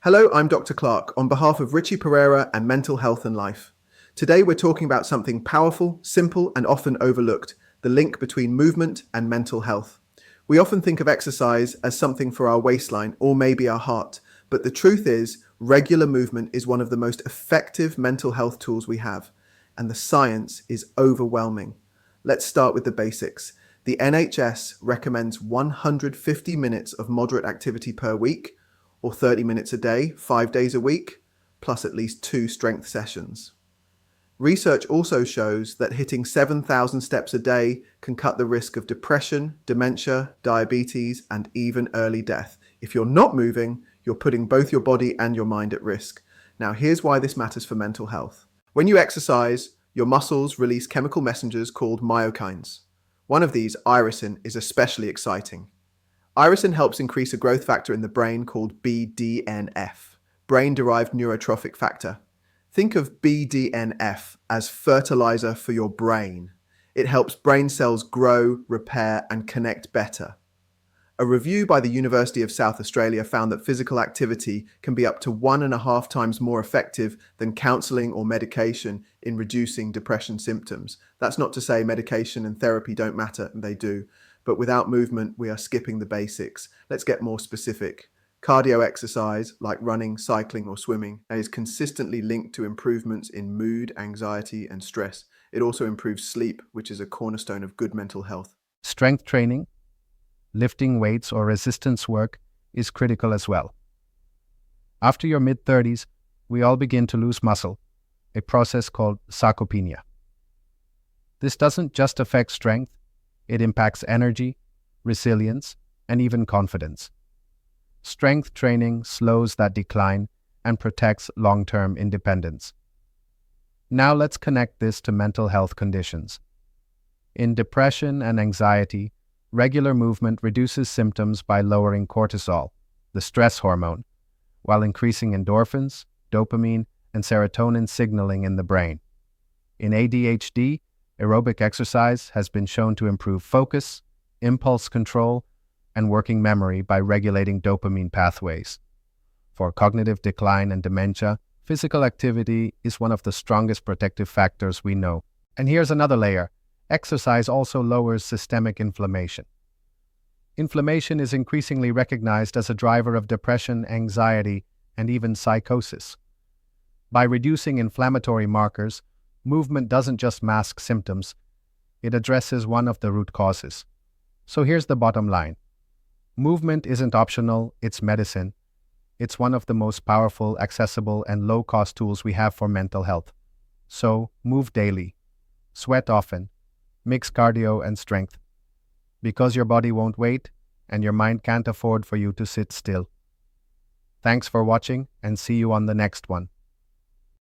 Hello, I'm Dr. Clark on behalf of Richie Pereira and Mental Health and Life. Today we're talking about something powerful, simple, and often overlooked, the link between movement and mental health. We often think of exercise as something for our waistline or maybe our heart, but the truth is, regular movement is one of the most effective mental health tools we have, and the science is overwhelming. Let's start with the basics. The NHS recommends 150 minutes of moderate activity per week, or 30 minutes a day, 5 days a week, plus at least 2 strength sessions. Research also shows that hitting 7,000 steps a day can cut the risk of depression, dementia, diabetes, and even early death. If you're not moving, you're putting both your body and your mind at risk. Now, here's why this matters for mental health. When you exercise, your muscles release chemical messengers called myokines. One of these, irisin, is especially exciting. Irisin helps increase a growth factor in the brain called BDNF, brain-derived neurotrophic factor. Think of BDNF as fertilizer for your brain. It helps brain cells grow, repair, and connect better. A review by the University of South Australia found that physical activity can be up to 1.5 times more effective than counselling or medication in reducing depression symptoms. That's not to say medication and therapy don't matter, they do. But without movement, we are skipping the basics. Let's get more specific. Cardio exercise, like running, cycling, or swimming, is consistently linked to improvements in mood, anxiety, and stress. It also improves sleep, which is a cornerstone of good mental health. Strength training, lifting weights or resistance work is critical as well. After your mid-30s, we all begin to lose muscle, a process called sarcopenia. This doesn't just affect strength, it impacts energy, resilience, and even confidence. Strength training slows that decline and protects long-term independence. Now let's connect this to mental health conditions. In depression and anxiety, regular movement reduces symptoms by lowering cortisol, the stress hormone, while increasing endorphins, dopamine, and serotonin signaling in the brain. In ADHD, aerobic exercise has been shown to improve focus, impulse control, and working memory by regulating dopamine pathways. For cognitive decline and dementia, physical activity is one of the strongest protective factors we know. And here's another layer. Exercise also lowers systemic inflammation. Inflammation is increasingly recognized as a driver of depression, anxiety, and even psychosis. By reducing inflammatory markers, movement doesn't just mask symptoms, it addresses one of the root causes. So here's the bottom line. Movement isn't optional, it's medicine. It's one of the most powerful, accessible, and low-cost tools we have for mental health. So move daily, sweat often, mix cardio and strength. Because your body won't wait, and your mind can't afford for you to sit still. Thanks for watching, and see you on the next one.